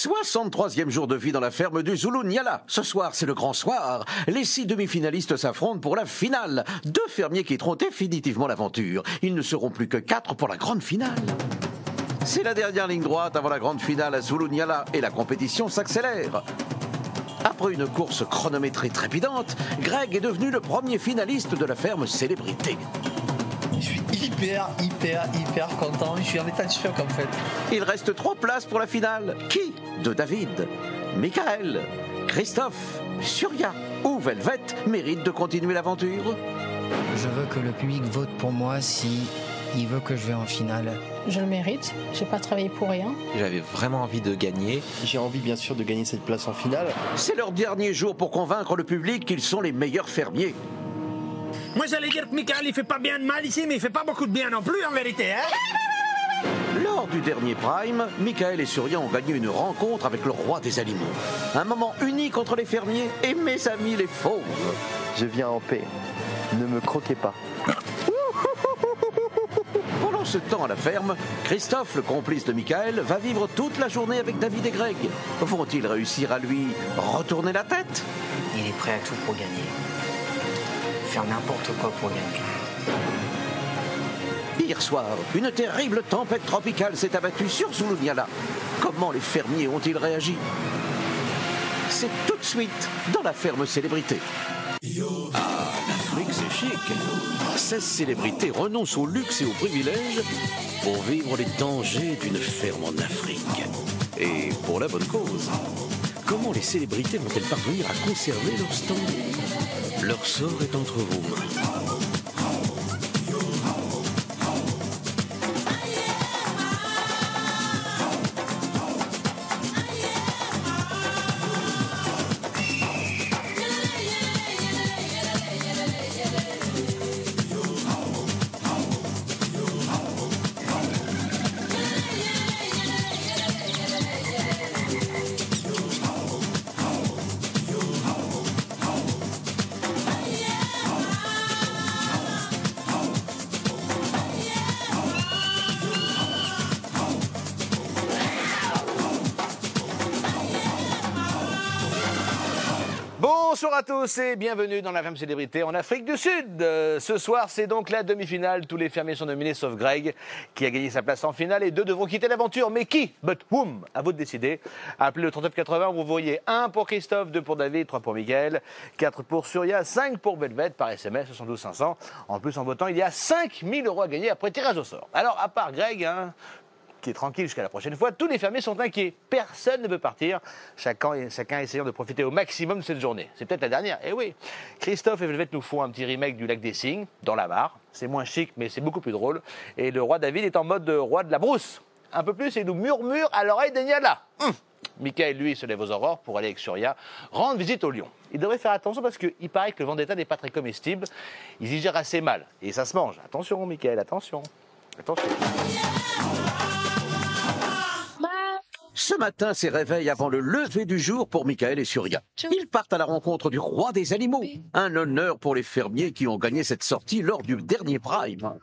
63e jour de vie dans la ferme du Zulu Nyala. Ce soir, c'est le grand soir. Les 6 demi-finalistes s'affrontent pour la finale. 2 fermiers quitteront définitivement l'aventure. Ils ne seront plus que 4 pour la grande finale. C'est la dernière ligne droite avant la grande finale à Zulu Nyala et la compétition s'accélère. Après une course chronométrée trépidante, Greg est devenu le premier finaliste de la ferme Célébrité. Je suis hyper content. Je suis en état de choc en fait. Il reste 3 places pour la finale. Qui? De David, Michael, Christophe, Surya ou Velvet mérite de continuer l'aventure. Je veux que le public vote pour moi si il veut que je vais en finale. Je le mérite, j'ai pas travaillé pour rien. J'avais vraiment envie de gagner. J'ai envie bien sûr de gagner cette place en finale. C'est leur dernier jour pour convaincre le public qu'ils sont les meilleurs fermiers. Moi j'allais dire que Michael il fait pas bien de mal ici, mais il fait pas beaucoup de bien non plus en vérité, hein. Lors du dernier prime, Michael et Surya ont gagné une rencontre avec le roi des animaux. Un moment unique entre les fermiers et mes amis les fauves. Je viens en paix. Ne me croquez pas. Pendant ce temps à la ferme, Christophe, le complice de Michael, va vivre toute la journée avec David et Greg. Vont-ils réussir à lui retourner la tête? Il est prêt à tout pour gagner. Faire n'importe quoi pour gagner. Hier soir, une terrible tempête tropicale s'est abattue sur Zulu Nyala. Comment les fermiers ont-ils réagi? C'est tout de suite dans la ferme Célébrité. Ah, l'Afrique c'est chic. 16 célébrités renoncent au luxe et aux privilèges pour vivre les dangers d'une ferme en Afrique. Et pour la bonne cause. Comment les célébrités vont-elles parvenir à conserver leur stand? Leur sort est entre vos mains. Bonjour à tous et bienvenue dans la ferme Célébrité en Afrique du Sud. Ce soir, c'est donc la demi-finale. Tous les fermiers sont nominés sauf Greg, qui a gagné sa place en finale et 2 devront quitter l'aventure. Mais qui? But whom? À vous de décider. Appelez le 3980, vous voyez 1 pour Christophe, 2 pour David, 3 pour Miguel, 4 pour Surya, 5 pour Velvet par SMS, 72 500. En plus, en votant, il y a 5000 € à gagner après tirage au sort. Alors, à part Greg, qui est tranquille jusqu'à la prochaine fois, tous les fermiers sont inquiets. Personne ne veut partir. Chacun essayant de profiter au maximum de cette journée. C'est peut-être la dernière. Eh oui. Christophe et Velvet nous font un petit remake du Lac des Cygnes, dans la Mare. C'est moins chic, mais c'est beaucoup plus drôle. Et le roi David est en mode roi de la brousse. Un peu plus, et il nous murmure à l'oreille de Nyala. Michael, lui, se lève aux aurores pour aller avec Surya rendre visite au lion. Il devrait faire attention parce qu'il paraît que le vendetta n'est pas très comestible. Ils y gèrent assez mal. Et ça se mange. Attention, Michael, attention. Attention. Ce matin, c'est réveil avant le lever du jour pour Michael et Surya. Ils partent à la rencontre du roi des animaux. Un honneur pour les fermiers qui ont gagné cette sortie lors du dernier prime.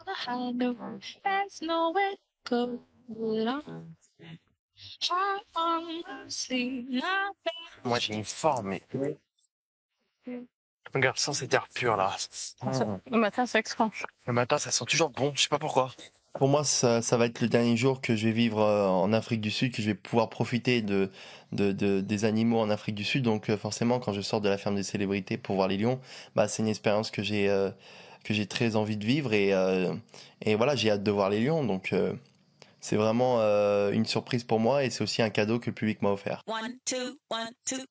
Moi j'ai une forme, mais... Regarde, sans cette air pur là. Le matin, c'est extra. Le matin, ça sent toujours bon, je sais pas pourquoi. Pour moi, ça va être le dernier jour que je vais vivre en Afrique du Sud, que je vais pouvoir profiter des animaux en Afrique du Sud. Donc forcément, quand je sors de la ferme des célébrités pour voir les lions, c'est une expérience que j'ai très envie de vivre. Et voilà, j'ai hâte de voir les lions. Donc c'est vraiment une surprise pour moi et c'est aussi un cadeau que le public m'a offert. 1, 2, 1, 2.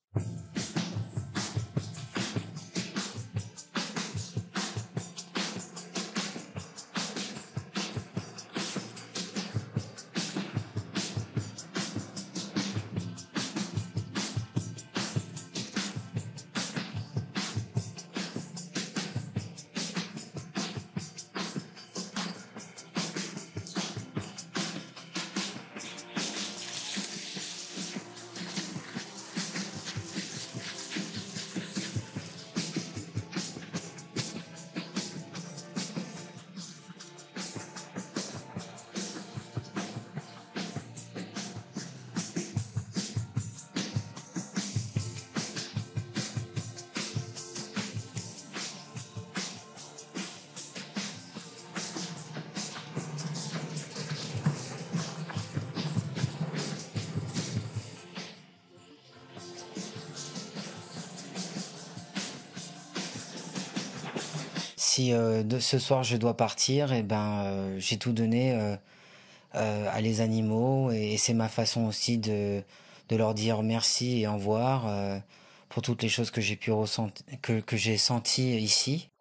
si ce soir je dois partir, et j'ai tout donné à les animaux, et c'est ma façon aussi de leur dire merci et au revoir pour toutes les choses que j'ai pu ressentir, que j'ai senties ici.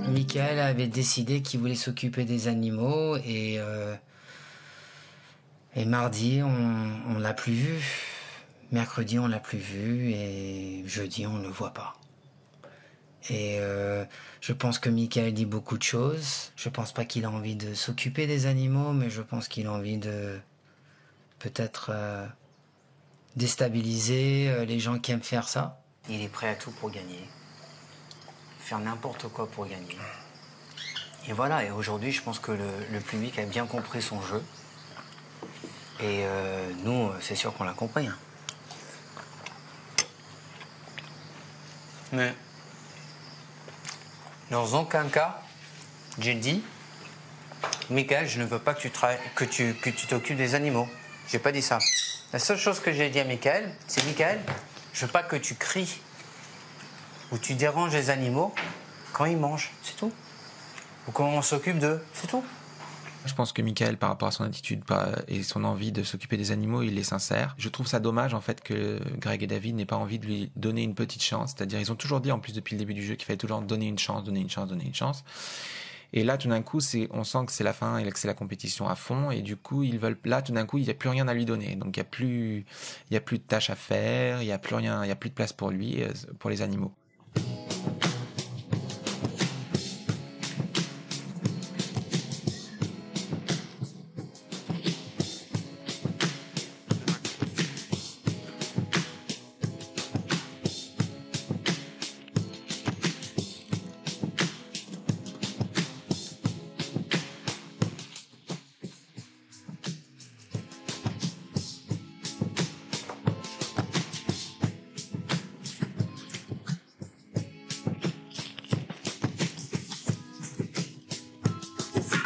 Michael avait décidé qu'il voulait s'occuper des animaux et mardi on l'a plus vu, mercredi on l'a plus vu et jeudi on le voit pas. Et je pense que Michael dit beaucoup de choses. Je pense pas qu'il a envie de s'occuper des animaux, mais je pense qu'il a envie de peut-être déstabiliser les gens qui aiment faire ça. Il est prêt à tout pour gagner. Faire n'importe quoi pour gagner. Et voilà, et aujourd'hui, je pense que le public a bien compris son jeu. Et nous, c'est sûr qu'on l'a compris. Hein. Mais dans aucun cas, j'ai dit, Michael, je ne veux pas que tu t'occupes des animaux. J'ai pas dit ça. La seule chose que j'ai dit à Michael, c'est Michael, je veux pas que tu cries ou tu déranges les animaux quand ils mangent, c'est tout. Ou quand on s'occupe d'eux, c'est tout. Je pense que Michael, par rapport à son attitude et son envie de s'occuper des animaux, il est sincère. Je trouve ça dommage, en fait, que Greg et David n'aient pas envie de lui donner une petite chance. C'est-à-dire, ils ont toujours dit, en plus, depuis le début du jeu, qu'il fallait toujours donner une chance, donner une chance, donner une chance. Et là, tout d'un coup, on sent que c'est la fin et que c'est la compétition à fond. Et du coup, là, tout d'un coup, il n'y a plus rien à lui donner. Donc, il n'y a plus de tâches à faire, il n'y a plus rien, il n'y a plus de place pour lui, pour les animaux.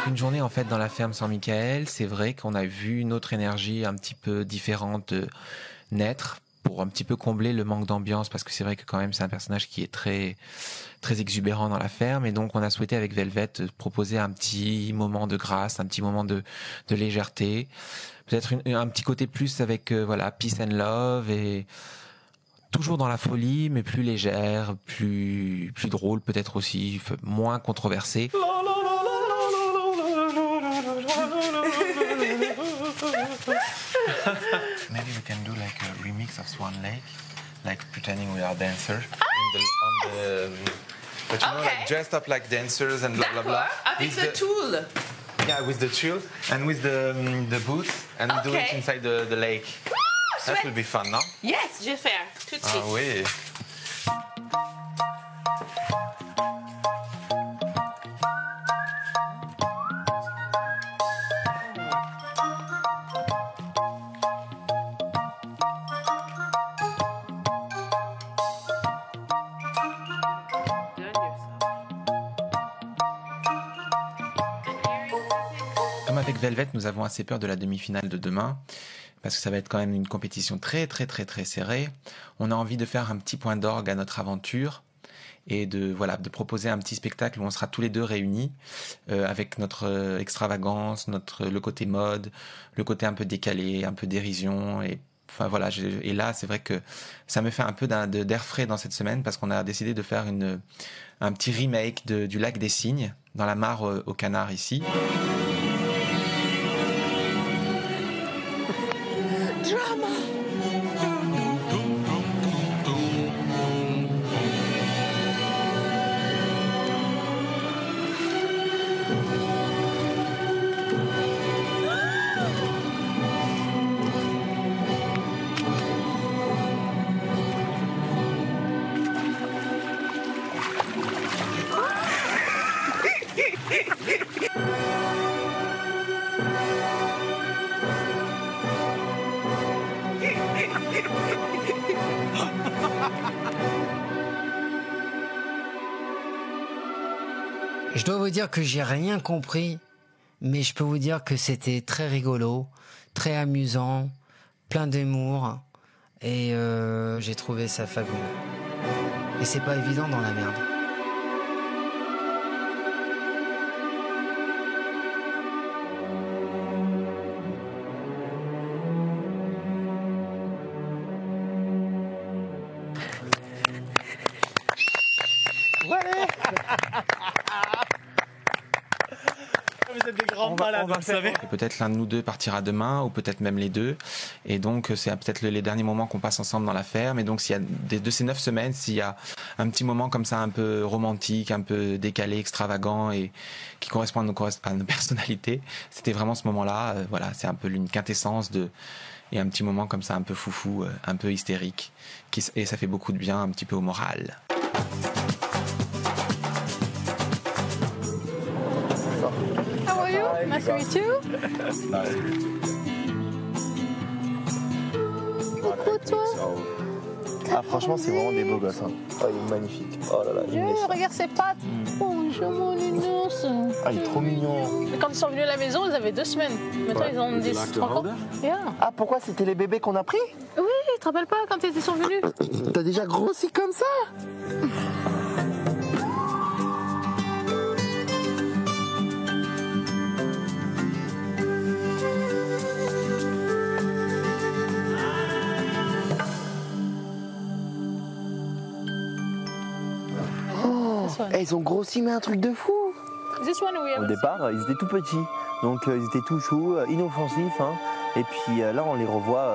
Une journée en fait dans la ferme sans Michael, c'est vrai qu'on a vu une autre énergie un petit peu différente naître pour un petit peu combler le manque d'ambiance, parce que c'est vrai que quand même c'est un personnage qui est très très exubérant dans la ferme, et donc on a souhaité avec Velvet proposer un petit moment de grâce, un petit moment de légèreté, peut-être un petit côté plus avec peace and love, et toujours dans la folie mais plus légère, plus drôle peut-être aussi, moins controversée. Maybe we can do like a remix of Swan Lake, like pretending we are dancers but you know, like dressed up like dancers and blah blah blah. Avec le tulle. Yeah, with the tulle and with the boots, and we do it inside the lake. That will be fun, no? Yes, je vais faire tout de suite. Ah oui. Comme avec Velvet, nous avons assez peur de la demi-finale de demain, parce que ça va être quand même une compétition très très très très serrée. On a envie de faire un petit point d'orgue à notre aventure et de proposer un petit spectacle où on sera tous les deux réunis avec notre extravagance, le côté mode, le côté un peu décalé, un peu dérision, et enfin voilà. Et là, c'est vrai que ça me fait un peu d'air frais dans cette semaine, parce qu'on a décidé de faire un petit remake du Lac des Cygnes dans la mare aux canards ici. Je dois vous dire que j'ai rien compris, mais je peux vous dire que c'était très rigolo, très amusant, plein d'humour, et j'ai trouvé ça fabuleux. Et c'est pas évident dans la merde. Vous êtes des grands malades, vous savez. Peut-être l'un de nous deux partira demain, ou peut-être même les deux. Et donc, c'est peut-être les derniers moments qu'on passe ensemble dans la ferme. Et donc, s'il y a de ces 9 semaines, s'il y a un petit moment comme ça, un peu romantique, un peu décalé, extravagant, et qui correspond à nos personnalités, c'était vraiment ce moment-là. Voilà, c'est un peu une quintessence et un petit moment comme ça, un peu foufou, un peu hystérique. Et ça fait beaucoup de bien, un petit peu au moral. How are you? Nice to meet you. Coucou toi. Ah, franchement, c'est vraiment des beaux gosses. Hein. Oh, il est magnifique. Oh là là, il me laisse. Regarde ses pattes. Bonjour mon nounours. Ah, il est trop mignon. Quand ils sont venus à la maison, ils avaient 2 semaines. Maintenant, ils ont 10 encore. Yeah. Ah, pourquoi c'était les bébés qu'on a pris? Oui, tu te rappelles pas quand ils sont venus? T'as déjà grossi comme ça? Ils ont grossi, mais un truc de fou. Au départ, ils étaient tout petits, donc ils étaient tout choux, inoffensifs. Hein. Et puis là, on les revoit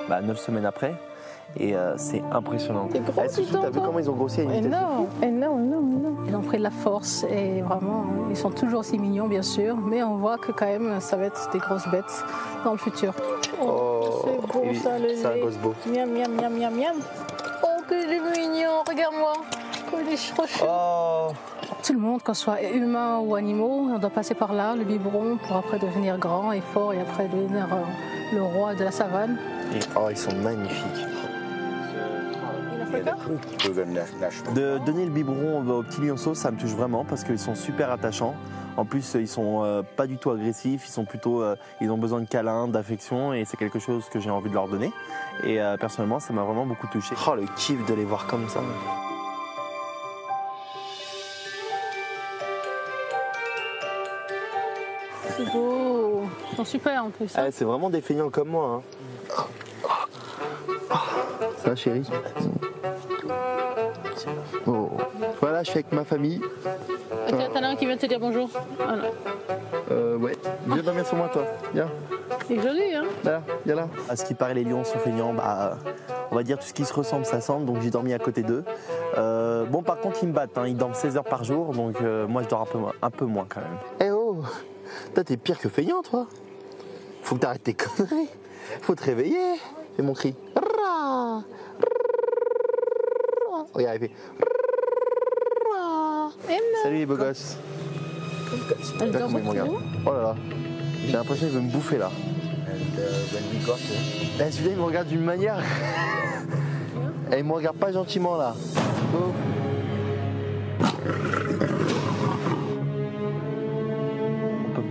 9 semaines après. Et c'est impressionnant. Surtout, t'as vu comment ils ont grossi à une vitesse de fou. Énorme. Ils ont pris de la force et vraiment, ils sont toujours aussi mignons, bien sûr. Mais on voit que quand même, ça va être des grosses bêtes dans le futur. Oh, c'est beau oui, ça, le lait. C'est un gosse beau. Miam, miam, miam, miam, miam. Oh, que il est mignon, regarde-moi. Il est trop chou. Tout le monde, qu'on soit humain ou animaux, on doit passer par là, le biberon, pour après devenir grand et fort et après devenir le roi de la savane. Ils sont magnifiques. De donner le biberon aux petits lionceaux, ça me touche vraiment parce qu'ils sont super attachants. En plus, ils sont pas du tout agressifs, ils ont besoin de câlins, d'affection et c'est quelque chose que j'ai envie de leur donner. Et personnellement, ça m'a vraiment beaucoup touché. Oh, le kiff de les voir comme ça. C'est beau. Ils sont super en plus. Ah, c'est vraiment des feignants comme moi. Hein. Ça va, chérie? Oh. Voilà, je suis avec ma famille. T'en as un qui vient te dire bonjour. Ah, ouais. Viens dormir sur moi, toi. Viens. C'est joli, hein? Là, viens là. À ce qui paraît, les lions sont feignants. On va dire tout ce qui se ressemble, ça semble. Donc j'ai dormi à côté d'eux. Bon, par contre, ils me battent. Hein. Ils dorment 16 heures par jour. Donc moi, je dors un peu moins quand même. Eh oh! Toi, t'es pire que feignant, toi. Faut que t'arrêtes tes conneries. Faut te réveiller. Fais mon cri. Regarde, il fait. Salut les beaux gosses. Regarde comment il me regarde. Oh là là. J'ai l'impression qu'il veut me bouffer là. Celui-là, il me regarde d'une manière. Et il me regarde pas gentiment là. Oh.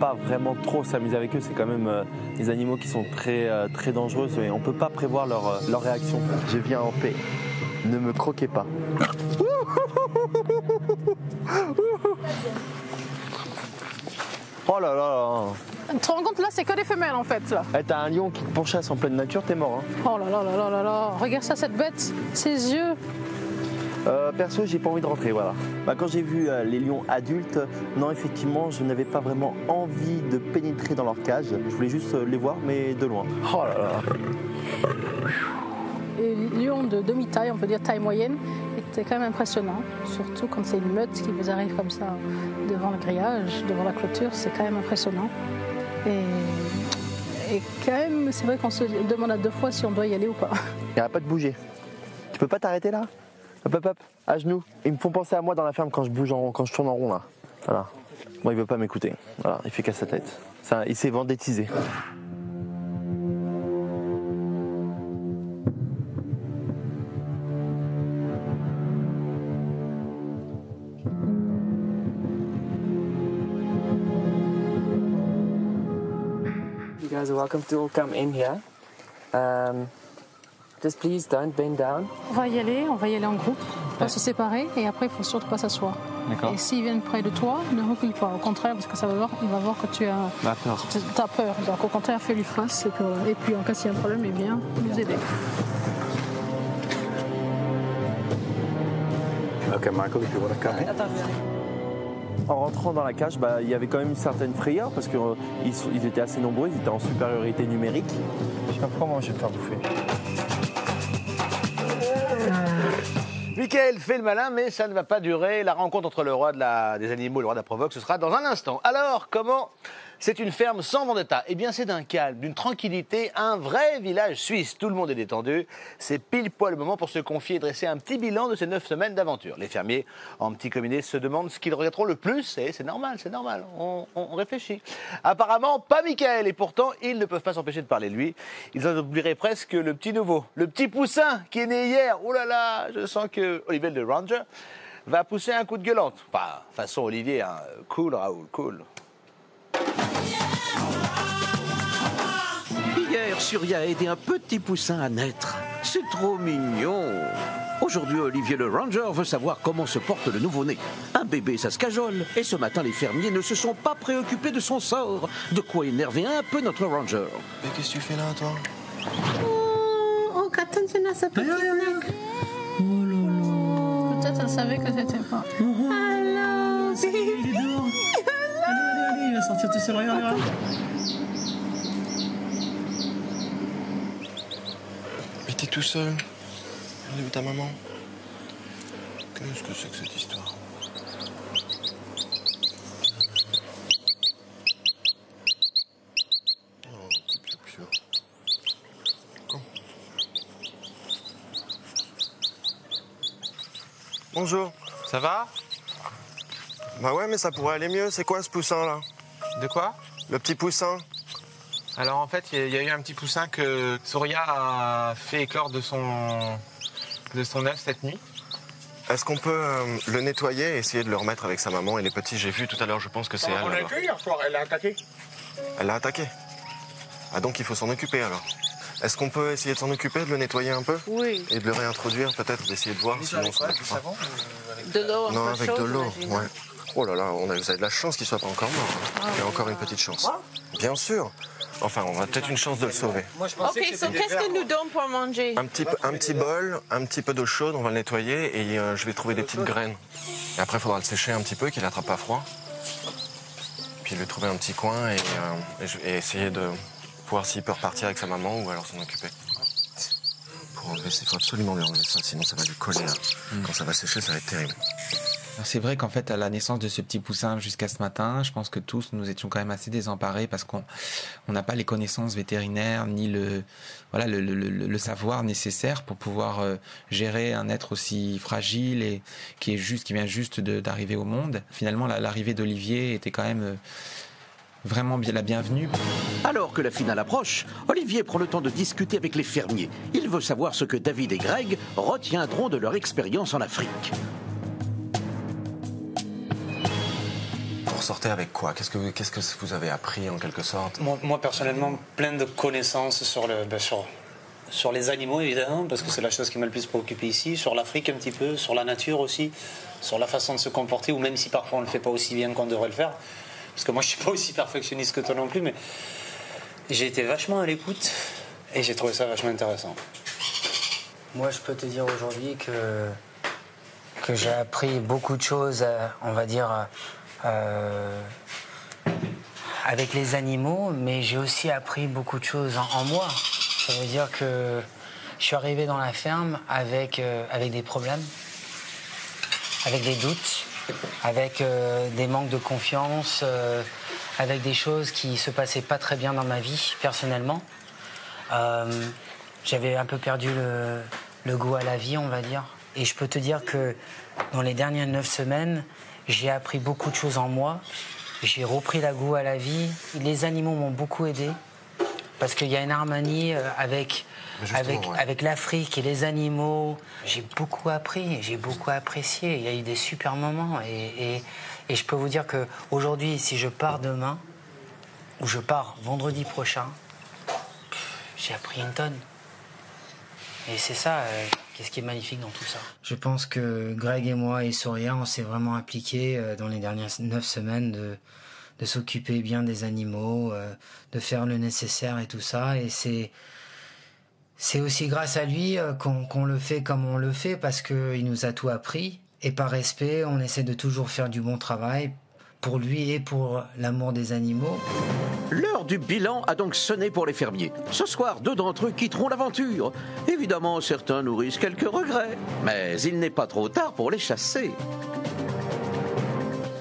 Pas vraiment trop s'amuser avec eux, c'est quand même des animaux qui sont très dangereux et on peut pas prévoir leur réaction. Je viens en paix, ne me croquez pas. Oh là là là. Tu te rends compte là, c'est que des femelles en fait là. T'as un lion qui te pourchasse en pleine nature, t'es mort. Hein. Oh là là là là là là. Regarde ça, cette bête, ses yeux. Perso, j'ai pas envie de rentrer, voilà. Quand j'ai vu les lions adultes, non, effectivement, je n'avais pas vraiment envie de pénétrer dans leur cage. Je voulais juste les voir, mais de loin. Oh là là. Les lions de demi-taille, on peut dire taille moyenne, étaient quand même impressionnants. Surtout quand c'est une meute qui vous arrive comme ça devant le grillage, devant la clôture, c'est quand même impressionnant. Et quand même, c'est vrai qu'on se demande à 2 fois si on doit y aller ou pas. Il n'y a pas de bouger. Tu peux pas t'arrêter là? Hop, hop, hop, à genoux. Ils me font penser à moi dans la ferme quand je bouge, quand je tourne en rond là. Voilà. Moi, il veut pas m'écouter. Voilà, il fait qu'à sa tête. Il s'est vendettisé. guys are welcome to all come in here. Just please don't bend down. On va y aller en groupe, pas se séparer et après il faut surtout pas s'asseoir. D'accord. Et s'ils viennent près de toi, ne recule pas. Au contraire, parce que il va voir que tu as peur. T'as peur. Donc au contraire, fais-lui face et puis en cas s'il y a un problème, eh bien, nous aider. Ok, Michael, if you want to come in. En rentrant dans la cage, il y avait quand même une certaine frayeur parce qu'ils étaient assez nombreux, ils étaient en supériorité numérique. Je sais pas comment je vais te faire bouffer. Michael fait le malin, mais ça ne va pas durer. La rencontre entre le roi des animaux et le roi de la provoque, ce sera dans un instant. Alors, comment c'est une ferme sans vendetta? Eh bien, c'est d'un calme, d'une tranquillité, un vrai village suisse. Tout le monde est détendu. C'est pile poil le moment pour se confier et dresser un petit bilan de ces 9 semaines d'aventure. Les fermiers, en petit comité, se demandent ce qu'ils regretteront le plus. Et c'est normal, on réfléchit. Apparemment, pas Michael. Et pourtant, ils ne peuvent pas s'empêcher de parler de lui. Ils en oublieraient presque le petit nouveau, le petit poussin qui est né hier. Oh là là, je sens que Olivier le Ranger va pousser un coup de gueulante. Enfin, façon Olivier, hein. Cool, Raoul, cool. Hier, Surya a aidé un petit poussin à naître. C'est trop mignon. Aujourd'hui, Olivier le Ranger veut savoir comment se porte le nouveau-né. Un bébé, ça se cajole. Et ce matin, les fermiers ne se sont pas préoccupés de son sort. De quoi énerver un peu notre Ranger. Mais qu'est-ce que tu fais là, toi? Oh, attention à sa petite neck. Oh là là. Peut-être elle savait que t'étais pas. Alors, ça y est, il est dehors. Allez, il va sortir tout seul, regarde. Mais t'es tout seul. Elle est où ta maman? Qu'est-ce que c'est que cette histoire? Oh, petit piou-piou. Oh. Bonjour. Ça va? Bah ouais, mais ça pourrait aller mieux. C'est quoi ce poussin là? De quoi? Le petit poussin. Alors en fait, il y a eu un petit poussin que Surya a fait éclore de son œuf cette nuit. Est-ce qu'on peut le nettoyer et essayer de le remettre avec sa maman et les petits? J'ai vu tout à l'heure, je pense que c'est elle. On l'a vu hier soir, elle l'a attaqué. Elle l'a attaqué? Ah donc il faut s'en occuper alors. Est-ce qu'on peut essayer de s'en occuper, de le nettoyer un peu? Oui. Et de le réintroduire peut-être, d'essayer de voir si on s'en occupe pas. De l'eau. Non, avec de l'eau, ouais. Oh là là, vous avez de la chance qu'il soit pas encore mort. Il y a encore une petite chance. Bien sûr. Enfin, on a peut-être une chance de le sauver. Ok, so qu'est-ce que nous donne pour manger? Un petit bol, un petit peu d'eau chaude, on va le nettoyer et je vais trouver des petites graines. Et après, il faudra le sécher un petit peu, qu'il n'attrape pas froid. Puis lui trouver un petit coin et essayer de voir s'il peut repartir avec sa maman ou alors s'en occuper. Pour enlever, il faut absolument lui enlever ça, sinon ça va lui coller. Là. Quand ça va sécher, ça va être terrible. C'est vrai qu'en fait, à la naissance de ce petit poussin jusqu'à ce matin, je pense que tous, nous étions quand même assez désemparés parce qu'on n'a pas les connaissances vétérinaires ni le savoir nécessaire pour pouvoir gérer un être aussi fragile et qui vient juste d'arriver au monde. Finalement, l'arrivée d'Olivier était quand même vraiment la bienvenue. Alors que la finale approche, Olivier prend le temps de discuter avec les fermiers. Il veut savoir ce que David et Greg retiendront de leur expérience en Afrique. Vous sortez avec quoi? Qu'est-ce que vous avez appris en quelque sorte? Moi personnellement, plein de connaissances sur les animaux évidemment, parce que c'est la chose qui m'a le plus préoccupé ici, sur l'Afrique un petit peu, sur la nature aussi, sur la façon de se comporter, ou même si parfois on ne le fait pas aussi bien qu'on devrait le faire. Parce que moi je suis pas aussi perfectionniste que toi non plus, mais j'ai été vachement à l'écoute et j'ai trouvé ça vachement intéressant. Moi je peux te dire aujourd'hui que j'ai appris beaucoup de choses, on va dire, avec les animaux, mais j'ai aussi appris beaucoup de choses en moi. Ça veut dire que je suis arrivé dans la ferme avec des problèmes, avec des doutes, avec des manques de confiance, avec des choses qui se passaient pas très bien dans ma vie, personnellement. J'avais un peu perdu le goût à la vie, on va dire. Et je peux te dire que dans les dernières 9 semaines, j'ai appris beaucoup de choses en moi. J'ai repris le goût à la vie. Les animaux m'ont beaucoup aidé. Parce qu'il y a une harmonie avec l'Afrique et les animaux. J'ai beaucoup appris, j'ai beaucoup apprécié. Il y a eu des super moments. Et je peux vous dire qu'aujourd'hui, si je pars demain, ou je pars vendredi prochain, j'ai appris une tonne. Et c'est ça, qu'est-ce qui est magnifique dans tout ça. Je pense que Greg et moi et Soria, on s'est vraiment impliqués dans les dernières 9 semaines de s'occuper bien des animaux, de faire le nécessaire et tout ça. Et c'est aussi grâce à lui qu'on le fait comme on le fait, parce qu'il nous a tout appris. Et par respect, on essaie de toujours faire du bon travail pour lui et pour l'amour des animaux. L'heure du bilan a donc sonné pour les fermiers. Ce soir, 2 d'entre eux quitteront l'aventure. Évidemment, certains nourrissent quelques regrets. Mais il n'est pas trop tard pour les chasser.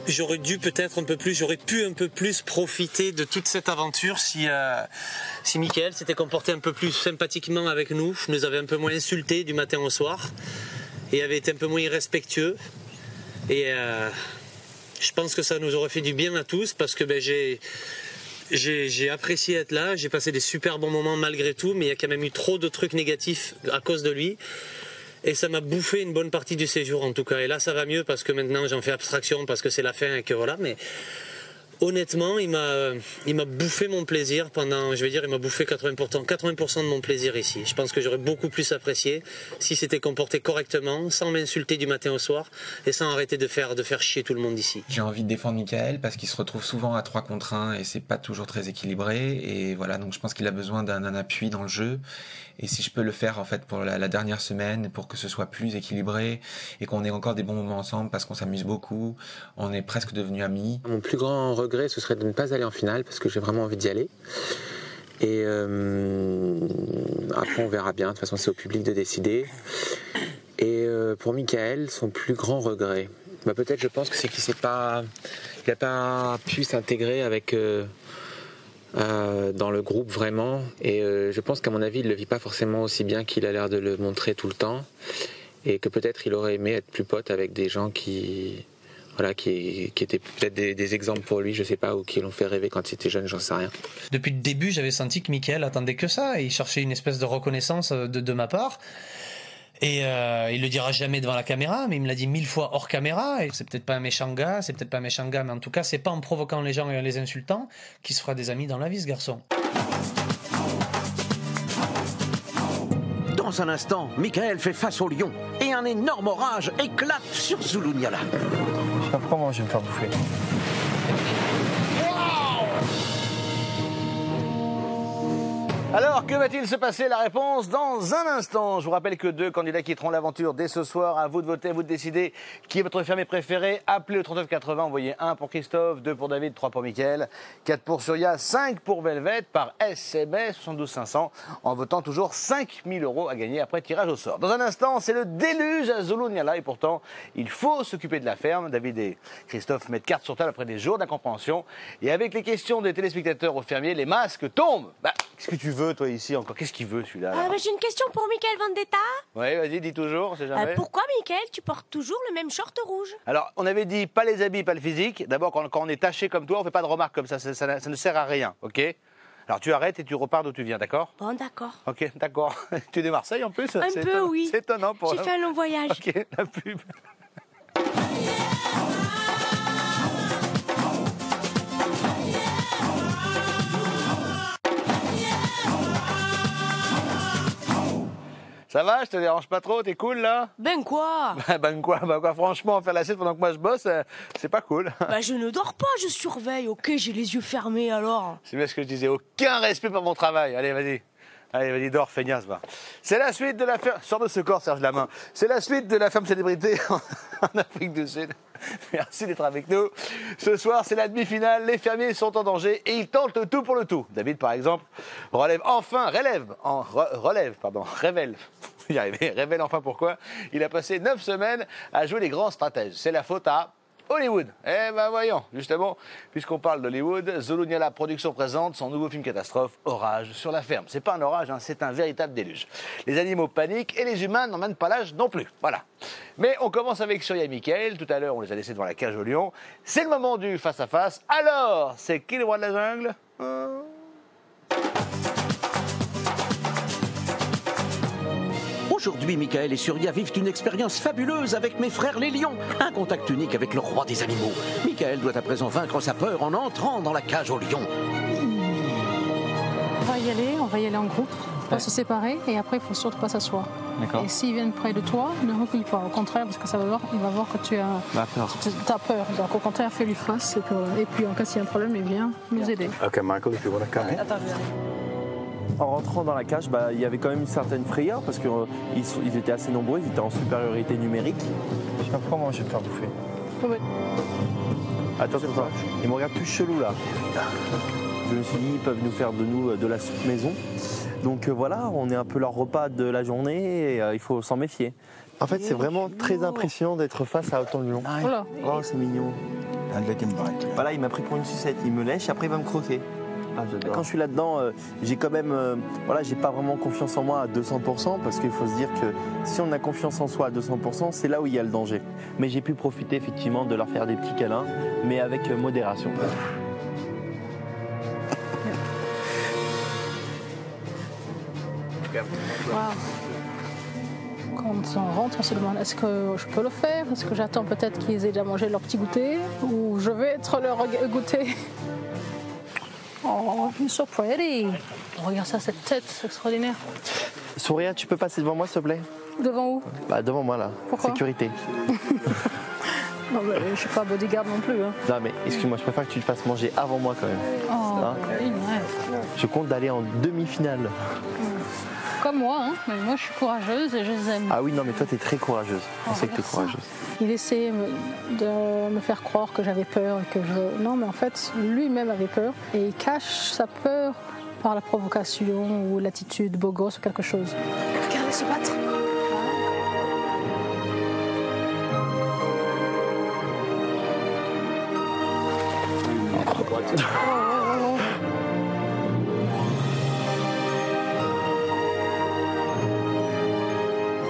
J'aurais dû peut-être un peu plus, j'aurais pu un peu plus profiter de toute cette aventure si Michael s'était comporté un peu plus sympathiquement avec nous, nous avait un peu moins insultés du matin au soir et avait été un peu moins irrespectueux. Et je pense que ça nous aurait fait du bien à tous, parce que j'ai apprécié être là, j'ai passé des super bons moments malgré tout, mais il y a quand même eu trop de trucs négatifs à cause de lui. Et ça m'a bouffé une bonne partie du séjour en tout cas. Et là ça va mieux parce que maintenant j'en fais abstraction parce que c'est la fin et que voilà. Mais honnêtement, il m'a bouffé mon plaisir pendant, je vais dire, il m'a bouffé 80% de mon plaisir ici. Je pense que j'aurais beaucoup plus apprécié si c'était comporté correctement, sans m'insulter du matin au soir et sans arrêter de faire chier tout le monde ici. J'ai envie de défendre Michael parce qu'il se retrouve souvent à 3 contre 1 et c'est pas toujours très équilibré. Et voilà, donc je pense qu'il a besoin d'un appui dans le jeu. Et si je peux le faire en fait pour la dernière semaine, pour que ce soit plus équilibré et qu'on ait encore des bons moments ensemble parce qu'on s'amuse beaucoup, on est presque devenus amis. Mon plus grand regret, ce serait de ne pas aller en finale parce que j'ai vraiment envie d'y aller. Et après on verra bien, de toute façon c'est au public de décider. Et pour Michael, son plus grand regret, peut-être je pense que c'est qu'il n'a pas pu s'intégrer avec... dans le groupe vraiment, et je pense qu'à mon avis il le vit pas forcément aussi bien qu'il a l'air de le montrer tout le temps, et que peut-être il aurait aimé être plus pote avec des gens qui étaient peut-être des exemples pour lui, je sais pas, ou qui l'ont fait rêver quand il était jeune, j'en sais rien. Depuis le début, j'avais senti que Michael attendait que ça, et il cherchait une espèce de reconnaissance de ma part. Et il le dira jamais devant la caméra, mais il me l'a dit 1000 fois hors caméra. Et c'est peut-être pas un méchant gars, mais en tout cas, c'est pas en provoquant les gens et en les insultant qu'il se fera des amis dans la vie, ce garçon. Dans un instant, Michael fait face au lion et un énorme orage éclate sur Zulu Nyala. Je sais pas comment je vais me faire bouffer. Alors, que va-t-il se passer? La réponse dans un instant. Je vous rappelle que 2 candidats quitteront l'aventure dès ce soir. À vous de voter, à vous de décider qui est votre fermier préféré. Appelez le 3980, envoyez 1 pour Christophe, 2 pour David, 3 pour Mickaël, 4 pour Surya, 5 pour Velvet par SMS 72 500 en votant toujours 5 000 € à gagner après tirage au sort. Dans un instant, c'est le déluge à Zulu Nyala et pourtant, il faut s'occuper de la ferme. David et Christophe mettent carte sur table après des jours d'incompréhension. Et avec les questions des téléspectateurs aux fermiers, les masques tombent. Qu'est-ce que tu veux, toi, ici, encore? Qu'est-ce qu'il veut, celui-là? J'ai une question pour Michael Vendetta. Oui, vas-y, dis toujours, c'est jamais. Pourquoi, Michael, tu portes toujours le même short rouge? Alors, on avait dit pas les habits, pas le physique. D'abord, quand on est taché comme toi, on fait pas de remarques comme ça. Ça ne sert à rien, ok? Alors, tu arrêtes et tu repars d'où tu viens, d'accord? Bon, d'accord. Ok, d'accord. Tu es de Marseille, en plus? Un peu, oui. C'est étonnant pour... J'ai fait un long voyage. Ok, la pub. Ça va, je te dérange pas trop, t'es cool là? Ben quoi? Ben quoi, franchement, faire la sieste pendant que moi je bosse, c'est pas cool. Je ne dors pas, je surveille, ok, j'ai les yeux fermés alors. C'est bien ce que je disais, aucun respect pour mon travail. Allez, vas-y, dors, feignasse, va. C'est la suite de la ferme... Sors de ce corps, Serge Lamain. C'est la suite de la ferme célébrité en Afrique du Sud. Merci d'être avec nous. Ce soir, c'est la demi-finale. Les fermiers sont en danger et ils tentent le tout pour le tout. David, par exemple, révèle enfin pourquoi il a passé 9 semaines à jouer les grands stratèges. C'est la faute à Hollywood. Eh ben voyons, justement, puisqu'on parle d'Hollywood, Zulu Nyala Production présente son nouveau film catastrophe, Orage sur la ferme. C'est pas un orage, c'est un véritable déluge. Les animaux paniquent et les humains n'emmènent pas l'âge non plus. Voilà. Mais on commence avec Surya et Mickaël. Tout à l'heure, on les a laissés devant la cage au lion. C'est le moment du face-à-face. Alors, c'est qui le roi de la jungle? Aujourd'hui, Michael et Surya vivent une expérience fabuleuse avec mes frères les lions. Un contact unique avec le roi des animaux. Michael doit à présent vaincre sa peur en entrant dans la cage aux lions. on va y aller en groupe. On va se séparer et après il faut surtout pas s'asseoir. D'accord. Et s'ils viennent près de toi, ne recule pas. Au contraire, parce que il va voir que tu as peur. Donc au contraire, fais-lui face. Et puis en cas s'il y a un problème, il vient nous aider. Ok, Michael, if you want to come in. Attends, je vais aller. En rentrant dans la cage, il y avait quand même une certaine frayeur parce qu'ils étaient assez nombreux, ils étaient en supériorité numérique. Je sais pas comment je vais te faire bouffer. Oui. Attends, ils me regardent tous chelou là. Je me suis dit, ils peuvent nous faire de la soupe maison. Donc voilà, on est un peu leur repas de la journée et il faut s'en méfier. En fait, c'est vraiment très impressionnant d'être face à autant de lions. Voilà. Oh, c'est mignon. Voilà, il m'a pris pour une sucette. Il me lèche et après il va me croquer. Quand je suis là-dedans, j'ai quand même, j'ai pas vraiment confiance en moi à 200% parce qu'il faut se dire que si on a confiance en soi à 200%, c'est là où il y a le danger. Mais j'ai pu profiter effectivement de leur faire des petits câlins, mais avec modération. Wow. Quand on rentre, on se demande est-ce que je peux le faire? Est-ce que j'attends peut-être qu'ils aient déjà mangé leur petit goûter? Ou je vais être leur goûter? Oh, you're so pretty. Regarde ça, cette tête, c'est extraordinaire. Souria, tu peux passer devant moi, s'il te plaît? Devant où? Devant moi, là. Pourquoi? Sécurité. Non, mais je suis pas bodyguard non plus. Hein. Non, mais excuse-moi, je préfère que tu le fasses manger avant moi, quand même. Oh, Hein? ouais. Je compte d'aller en demi-finale. Comme moi, hein. Mais moi, je suis courageuse et je les aime. Ah oui, non, mais toi, t'es très courageuse. On sait que t'es courageuse. Il essayait de me faire croire que j'avais peur et que je... Non, mais en fait, lui-même avait peur. Et il cache sa peur par la provocation ou l'attitude beau gosse ou quelque chose. Regardez se battre.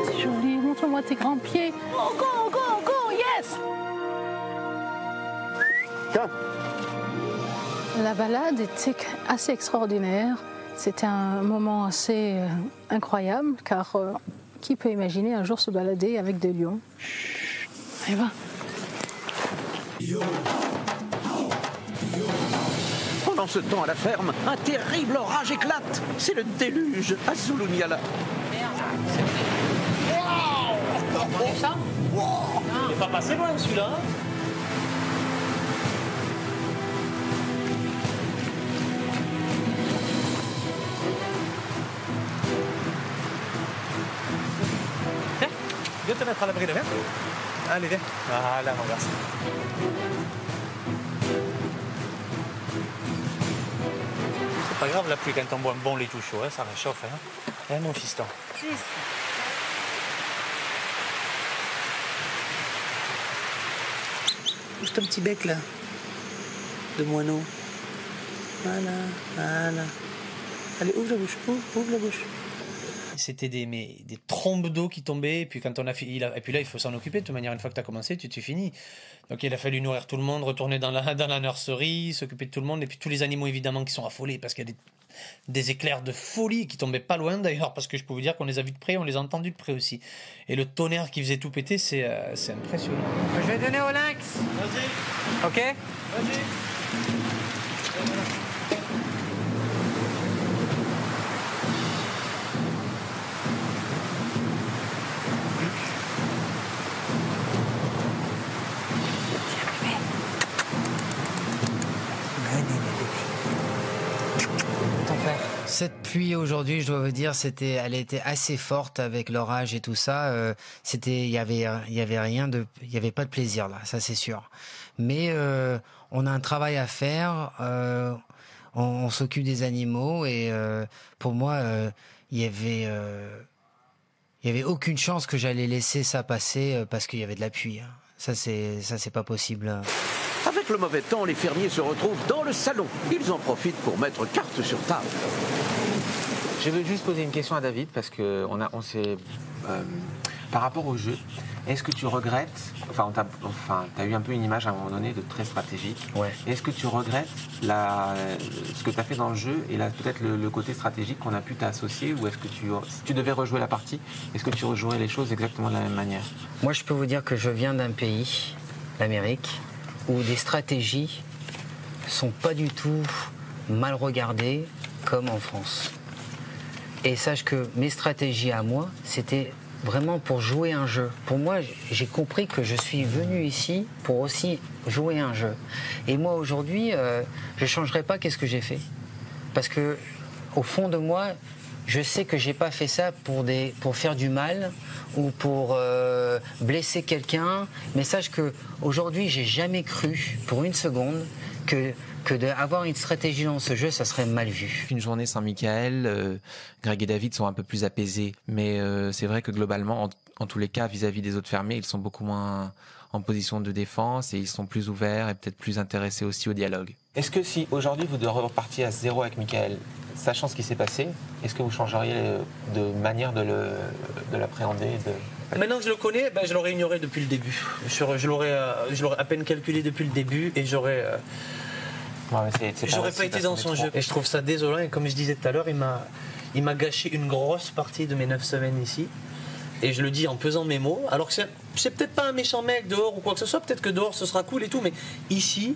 C'est joli, montre-moi tes grands pieds. Go, go, go, go, yes. La balade était assez extraordinaire. C'était un moment assez incroyable, car qui peut imaginer un jour se balader avec des lions? Allez, va. Pendant ce temps, à la ferme, un terrible orage éclate. C'est le déluge à Zulunyala. Ça il n'est pas passé loin celui-là. Viens te mettre à l'abri de verre. Allez, viens. Voilà, mon garçon. C'est pas grave la pluie quand on boit un bon lait tout chaud, hein, ça réchauffe. Hein, mon fiston. Ouvre ton petit bec là. De moineau. Voilà, voilà. Allez, ouvre la bouche, ouvre la bouche. C'était des trombes d'eau qui tombaient, et puis quand on a fini, et puis là il faut s'en occuper de toute manière. Une fois que tu as commencé, tu finis. Donc il a fallu nourrir tout le monde, retourner dans la nurserie, s'occuper de tout le monde, et puis tous les animaux évidemment qui sont affolés parce qu'il y a des éclairs de folie qui tombaient pas loin d'ailleurs, parce que je peux vous dire qu'on les a vus de près, on les a entendus de près aussi. Et le tonnerre qui faisait tout péter, c'est impressionnant. Je vais donner au lynx. Vas-y. Ok. Vas-y. Cette pluie aujourd'hui, je dois vous dire, elle était assez forte avec l'orage et tout ça. Il y avait pas de plaisir là, ça c'est sûr. Mais on a un travail à faire. On s'occupe des animaux et pour moi, il y avait aucune chance que j'allais laisser ça passer parce qu'il y avait de la pluie. Hein. Ça c'est pas possible. Avec le mauvais temps, les fermiers se retrouvent dans le salon. Ils en profitent pour mettre carte sur table. Je veux juste poser une question à David parce que on s'est par rapport au jeu. Est-ce que tu regrettes, t'as eu un peu une image à un moment donné de très stratégique. Ouais. Est-ce que tu regrettes ce que tu as fait dans le jeu et peut-être le côté stratégique qu'on a pu t'associer, ou est-ce que si tu devais rejouer la partie, est-ce que tu rejouerais les choses exactement de la même manière? Moi, je peux vous dire que je viens d'un pays, l'Amérique, où des stratégies sont pas du tout mal regardées comme en France. Et sache que mes stratégies à moi, c'était vraiment pour jouer un jeu. Pour moi, j'ai compris que je suis venu ici pour aussi jouer un jeu. Et moi, aujourd'hui, je ne changerai pas qu'est-ce que j'ai fait. Parce que, au fond de moi, je sais que je n'ai pas fait ça pour faire du mal ou pour blesser quelqu'un. Mais sache qu'aujourd'hui, je n'ai jamais cru, pour une seconde, que d'avoir une stratégie dans ce jeu, ça serait mal vu. Une journée sans Michael, Greg et David sont un peu plus apaisés. Mais c'est vrai que globalement, en tous les cas, vis-à-vis des autres fermiers, ils sont beaucoup moins en position de défense et ils sont plus ouverts et peut-être plus intéressés aussi au dialogue. Est-ce que si aujourd'hui vous repartiez à 0 avec Michael, sachant ce qui s'est passé, est-ce que vous changeriez de manière de l'appréhender Maintenant que je le connais, je l'aurais ignoré depuis le début. Je l'aurais à peine calculé depuis le début et j'aurais pas été dans son jeu. Et je trouve ça désolant. Et comme je disais tout à l'heure, il m'a gâché une grosse partie de mes 9 semaines ici. Et je le dis en pesant mes mots. Alors que c'est peut-être pas un méchant mec dehors ou quoi que ce soit. Peut-être que dehors ce sera cool et tout. Mais ici,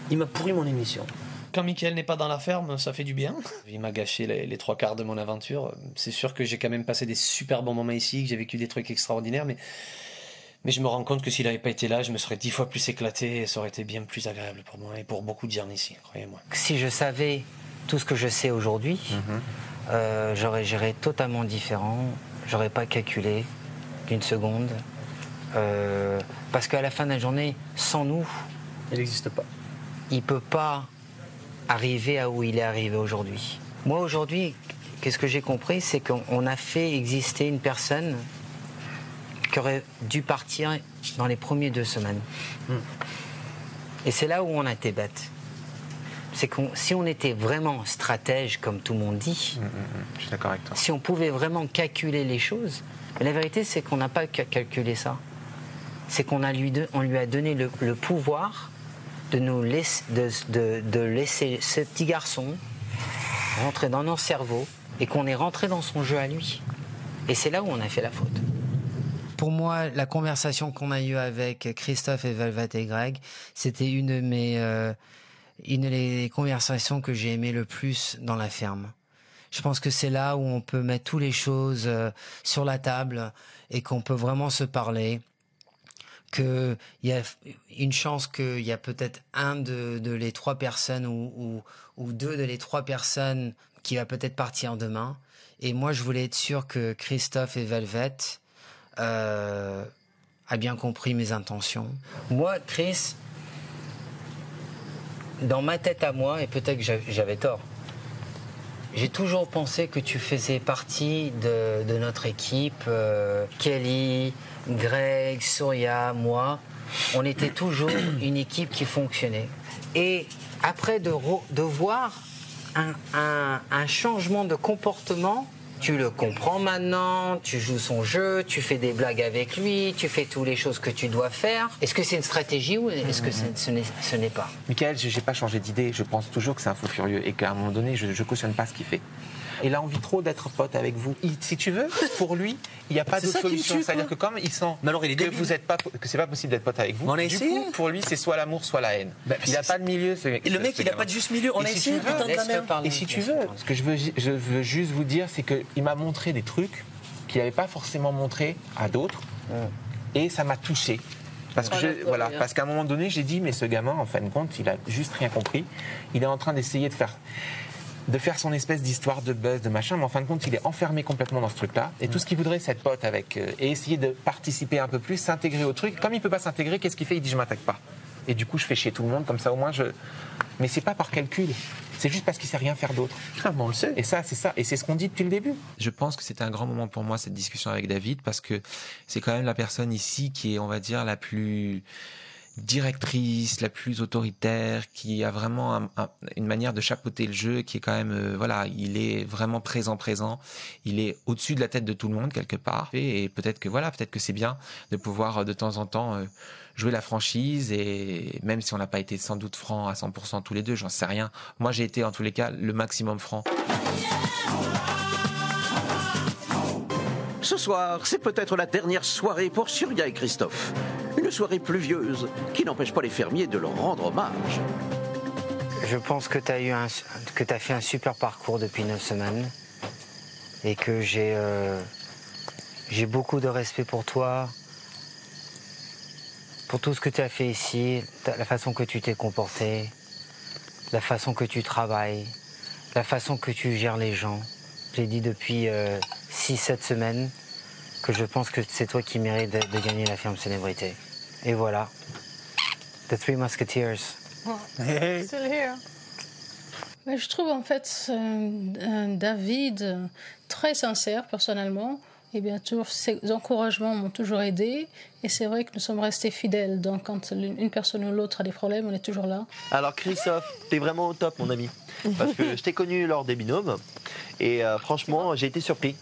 il m'a pourri mon émission. Quand Michael n'est pas dans la ferme, ça fait du bien. Il m'a gâché les 3/4 de mon aventure. C'est sûr que j'ai quand même passé des super bons moments ici, que j'ai vécu des trucs extraordinaires, mais je me rends compte que s'il n'avait pas été là, je me serais 10 fois plus éclaté et ça aurait été bien plus agréable pour moi et pour beaucoup de gens ici, croyez-moi. Si je savais tout ce que je sais aujourd'hui, j'aurais géré totalement différent. J'aurais pas calculé d'une seconde. Parce qu'à la fin de la journée, sans nous, il n'existe pas. Il peut pas arriver à où il est arrivé aujourd'hui. Moi aujourd'hui, qu'est-ce que j'ai compris, c'est qu'on a fait exister une personne qui aurait dû partir dans les premières 2 semaines. Et c'est là où on a été bête. C'est que si on était vraiment stratège, comme tout le monde dit, je suis d'accord avec toi. Si on pouvait vraiment calculer les choses, mais la vérité c'est qu'on n'a pas calculé ça. C'est qu'on lui a donné le pouvoir de laisser ce petit garçon rentrer dans nos cerveaux et qu'on est rentré dans son jeu à lui. Et c'est là où on a fait la faute. Pour moi, la conversation qu'on a eue avec Christophe et Velvet et Greg, c'était une des conversations que j'ai aimé le plus dans la ferme. Je pense que c'est là où on peut mettre toutes les choses sur la table et qu'on peut vraiment se parler. Qu'il y a une chance qu'il y a peut-être un de les 3 personnes ou 2 de les 3 personnes qui va peut-être partir demain. Et moi, je voulais être sûr que Christophe et Velvet a bien compris mes intentions. Moi, Chris, dans ma tête à moi, et peut-être que j'avais tort, j'ai toujours pensé que tu faisais partie de notre équipe, Kelly, Greg, Surya, moi, on était toujours une équipe qui fonctionnait. Et après de voir un changement de comportement, tu le comprends maintenant, tu joues son jeu, tu fais des blagues avec lui, tu fais toutes les choses que tu dois faire. Est-ce que c'est une stratégie ou est-ce que ce n'est pas? Michael, je n'ai pas changé d'idée, je pense toujours que c'est un fou furieux et qu'à un moment donné, je ne cautionne pas ce qu'il fait. Il a envie trop d'être pote avec vous. Si tu veux, pour lui, il n'y a pas d'autre solution. C'est-à-dire que comme il sent que c'est pas possible d'être pote avec vous, du coup, pour lui, c'est soit l'amour, soit la haine. Il n'a pas de milieu. Le mec, il n'a pas de juste milieu. On a essayé, putain de la merde. Et si tu veux, ce que je veux juste vous dire, c'est qu'il m'a montré des trucs qu'il n'avait pas forcément montré à d'autres. Et ça m'a touché. Parce qu'à un moment donné, j'ai dit, mais ce gamin, en fin de compte, il a juste rien compris. Il est en train d'essayer de faire son espèce d'histoire de buzz, de machin, mais en fin de compte, il est enfermé complètement dans ce truc-là. Et tout ce qu'il voudrait, c'est être pote avec, et essayer de participer un peu plus, s'intégrer au truc. Comme il ne peut pas s'intégrer, qu'est-ce qu'il fait? Il dit, je m'attaque pas. Et du coup, je fais chier tout le monde, comme ça au moins je... Mais c'est pas par calcul, c'est juste parce qu'il sait rien faire d'autre. Ah bon, on le sait. Et ça, c'est ça. Et c'est ce qu'on dit depuis le début. Je pense que c'était un grand moment pour moi, cette discussion avec David, parce que c'est quand même la personne ici qui est, on va dire, la plus directrice, la plus autoritaire, qui a vraiment une manière de chapeauter le jeu, qui est quand même, il est vraiment présent, il est au-dessus de la tête de tout le monde quelque part, et peut-être que c'est bien de pouvoir de temps en temps jouer la franchise, et même si on n'a pas été sans doute franc à 100% tous les deux, j'en sais rien. Moi j'ai été en tous les cas le maximum franc. Ce soir, c'est peut-être la dernière soirée pour Surya et Christophe. Une soirée pluvieuse qui n'empêche pas les fermiers de leur rendre hommage. Je pense que tu as fait un super parcours depuis 9 semaines et que j'ai beaucoup de respect pour toi, pour tout ce que tu as fait ici, la façon que tu t'es comporté, la façon que tu travailles, la façon que tu gères les gens. J'ai dit depuis 6-7 semaines que je pense que c'est toi qui mérites de gagner la ferme célébrité. Et voilà, The Three Musketeers. Still here. Mais je trouve en fait David très sincère personnellement. Et bien sûr, ses encouragements m'ont toujours aidé. Et c'est vrai que nous sommes restés fidèles. Donc quand une personne ou l'autre a des problèmes, on est toujours là. Alors Christophe, t'es vraiment au top mon ami. Parce que je t'ai connu lors des binômes. Et franchement, j'ai été surpris.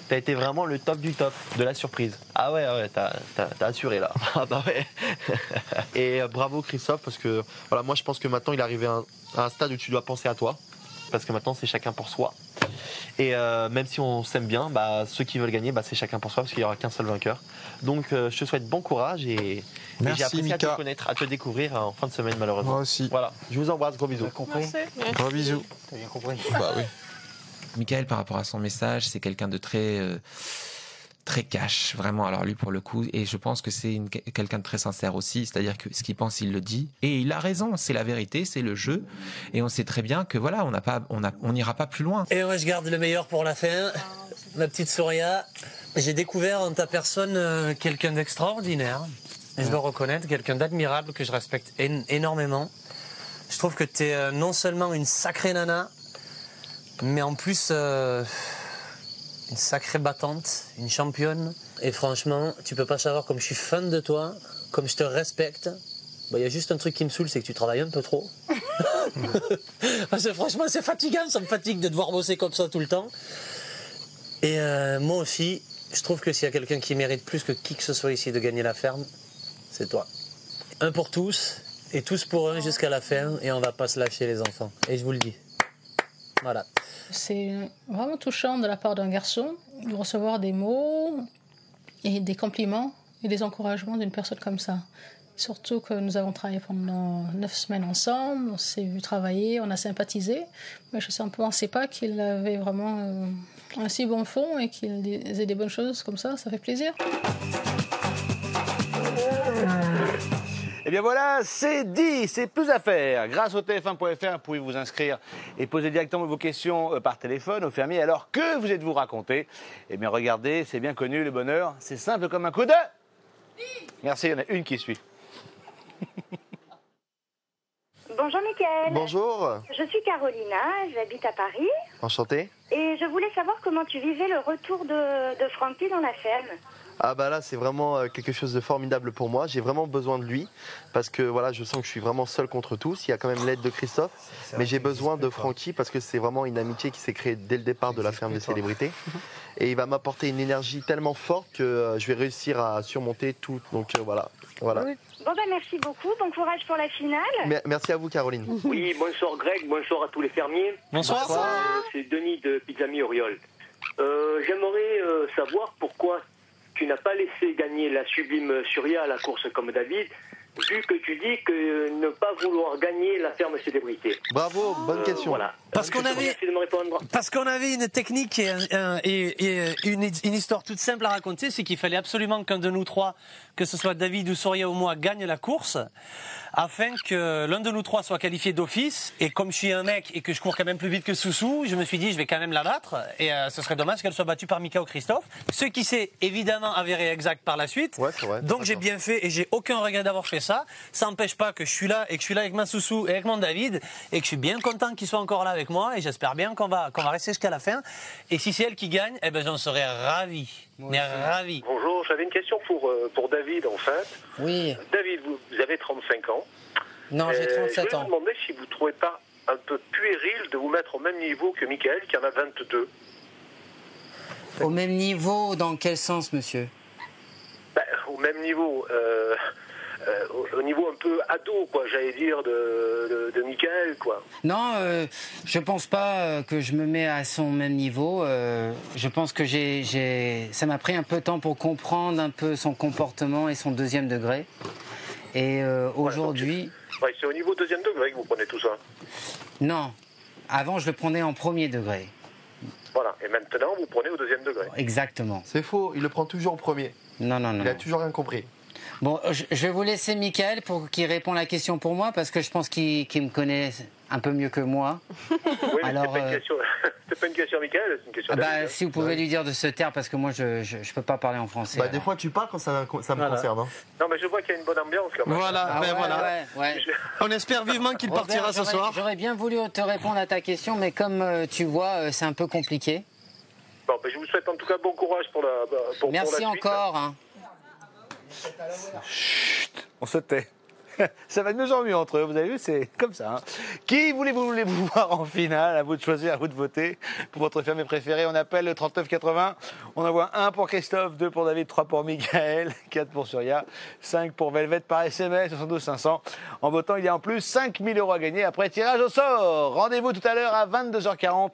T'as été vraiment le top du top de la surprise. Ah ouais, t'as assuré là. Ah bah ouais. Et bravo Christophe, parce que voilà, moi je pense que maintenant il est arrivé à un stade où tu dois penser à toi. Parce que maintenant c'est chacun pour soi. Et même si on s'aime bien, bah, ceux qui veulent gagner, bah, c'est chacun pour soi, parce qu'il n'y aura qu'un seul vainqueur. Donc je te souhaite bon courage et j'ai apprécié à te connaître, à te découvrir en fin de semaine malheureusement. Moi aussi. Voilà, je vous embrasse, gros bisous. Gros bisous. T'as bien compris. Bah oui. Michael, par rapport à son message, c'est quelqu'un de très cash, vraiment. Alors lui, pour le coup, et je pense que c'est quelqu'un de très sincère aussi, c'est-à-dire que ce qu'il pense, il le dit, et il a raison. C'est la vérité, c'est le jeu, et on sait très bien que voilà, on n'ira pas plus loin. Et moi, je garde le meilleur pour la fin. Ma petite Soria, j'ai découvert en ta personne quelqu'un d'extraordinaire. Et je dois reconnaître, quelqu'un d'admirable que je respecte énormément. Je trouve que tu es non seulement une sacrée nana, mais en plus une sacrée battante, une championne. Et franchement, tu peux pas savoir comme je suis fan de toi, comme je te respecte. Il y a juste un truc qui me saoule, c'est que tu travailles un peu trop. Parce que franchement, c'est fatigant, ça me fatigue de devoir bosser comme ça tout le temps. Et moi aussi, je trouve que s'il y a quelqu'un qui mérite plus que qui que ce soit ici de gagner la ferme, c'est toi. Un pour tous, et tous pour un jusqu'à la fin, et on va pas se lâcher les enfants. Et je vous le dis. Voilà. C'est vraiment touchant de la part d'un garçon de recevoir des mots et des compliments et des encouragements d'une personne comme ça. Surtout que nous avons travaillé pendant 9 semaines ensemble, on s'est vu travailler, on a sympathisé, mais je ne pensais pas qu'il avait vraiment un si bon fond et qu'il disait des bonnes choses comme ça fait plaisir. Eh bien voilà, c'est dit, c'est plus à faire. Grâce au TF1.fr, vous pouvez vous inscrire et poser directement vos questions par téléphone au fermier. Alors que vous êtes-vous raconté? Eh bien regardez, c'est bien connu, le bonheur, c'est simple comme un coup de... Merci, il y en a une qui suit. Bonjour Mickaël. Bonjour. Je suis Carolina, j'habite à Paris. Enchanté. Et je voulais savoir comment tu vivais le retour de Francky dans la ferme. Ah bah là c'est vraiment quelque chose de formidable pour moi, j'ai vraiment besoin de lui parce que voilà, je sens que je suis vraiment seul contre tous, il y a quand même l'aide de Christophe, mais j'ai besoin de Francky parce que c'est vraiment une amitié qui s'est créée dès le départ de la ferme des célébrités et il va m'apporter une énergie tellement forte que je vais réussir à surmonter tout, donc voilà. Oui. Bon ben merci beaucoup, bon courage pour la finale. Merci à vous Caroline. Oui, bonsoir Greg, bonsoir à tous les fermiers. Bonsoir. C'est Denis de Pizzami Oriol. J'aimerais savoir pourquoi tu n'as pas laissé gagner la sublime Surya à la course comme David, vu que tu dis que ne pas vouloir gagner la ferme célébrité. Bravo, bonne question. Voilà. Parce qu'on avait une technique et une histoire toute simple à raconter, c'est qu'il fallait absolument qu'un de nous trois, que ce soit David ou Soria ou moi, gagne la course, afin que l'un de nous trois soit qualifié d'office. Et comme je suis un mec et que je cours quand même plus vite que Soussou, je me suis dit je vais quand même la battre. Et ce serait dommage qu'elle soit battue par Mika ou Christophe. Ce qui s'est évidemment avéré exact par la suite. Ouais, c'est vrai. Donc j'ai bien fait et j'ai aucun regret d'avoir fait ça. Ça n'empêche pas que je suis là et que je suis là avec ma Soussou et avec mon David et que je suis bien content qu'ils soient encore là avec moi et j'espère bien qu'on va rester jusqu'à la fin. Et si c'est elle qui gagne, eh ben j'en serais ravi. Mais ravi. Bonjour, j'avais une question pour David en fait. Oui. David, vous avez 35 ans. Non, j'ai 37 je voulais ans. vous demander si vous ne trouvez pas un peu puéril de vous mettre au même niveau que Mickaël qui en a 22. Au même niveau, dans quel sens, monsieur? Au même niveau, au niveau un peu ado, quoi, j'allais dire, de Mickaël, quoi. Non, je pense pas que je me mets à son même niveau. Je pense que ça m'a pris un peu de temps pour comprendre un peu son comportement et son deuxième degré. Et aujourd'hui... Ouais, c'est au niveau deuxième degré que vous prenez tout ça. Non. Avant, je le prenais en premier degré. Voilà, et maintenant vous prenez au deuxième degré. Exactement. C'est faux, il le prend toujours au premier. Non. Il a toujours rien compris. Bon, je vais vous laisser Mickaël pour qu'il réponde à la question pour moi, parce que je pense qu'il me connaît un peu mieux que moi. Oui, mais alors, c'est pas une question Mickaël, c'est une question David. Si vous pouvez lui dire de se taire, parce que moi, je peux pas parler en français. Des fois, tu parles quand ça me concerne. Hein. Non, mais je vois qu'il y a une bonne ambiance quand même. Voilà, Ouais. On espère vivement qu'il partira ce soir. J'aurais bien voulu te répondre à ta question, mais comme tu vois, c'est un peu compliqué. Bon, ben, je vous souhaite en tout cas bon courage pour la Merci suite. encore. Hein. Chut, on se tait. Ça va de mieux en mieux entre eux, vous avez vu, c'est comme ça. Hein. Qui voulez-vous voir en finale? À vous de choisir, à vous de voter pour votre fermier préféré. On appelle le 3980. On envoie 1 pour Christophe, 2 pour David, 3 pour Mickaël, 4 pour Surya, 5 pour Velvet par SMS, 72 500. En votant, il y a en plus 5 000 € à gagner après tirage au sort. Rendez-vous tout à l'heure à 22h40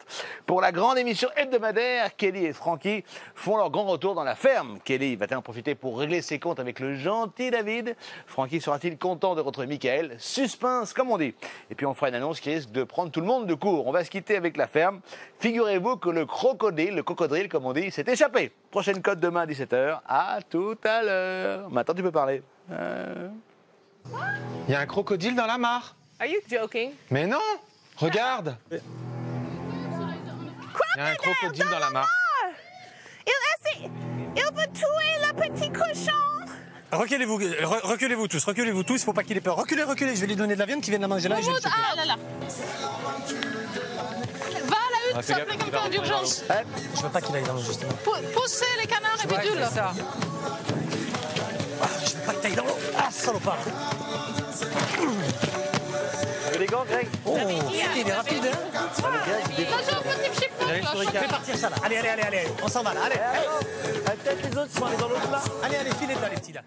pour la grande émission hebdomadaire. Kelly et Francky font leur grand retour dans la ferme. Kelly va-t-elle en profiter pour régler ses comptes avec le gentil David? Francky sera-t-il content de retrouver Mickaël? Suspense, comme on dit. Et puis on fera une annonce qui risque de prendre tout le monde de court. On va se quitter avec la ferme. Figurez-vous que le cocodrille, comme on dit, s'est échappé. Prochaine cote demain à 17h. À tout à l'heure. Maintenant, tu peux parler. Il y a un crocodile dans la mare. Are you joking? Mais non! Regarde! Il y a un crocodile dans la mare. Il veut tuer le petit cochon! Reculez-vous tous, il faut pas qu'il ait peur. Reculez, je vais lui donner de la viande qui vient de la manger là. Et je vais le choper. Ah là là. Va à la hutte, s'appeler quelqu'un d'urgence. Je veux pas qu'il aille dans l'eau, justement. Poussez les canards et bidules. Ça. Je veux pas que t'ailles dans l'eau. Ah, salopard. Les gants, Greg. Oh, il est rapide, hein. Attention, petit chipmunk. Fais partir ça là. Allez, on s'en va là. Allez. Peut-être les autres sont allés dans l'autre là. Allez, filez là les petits là.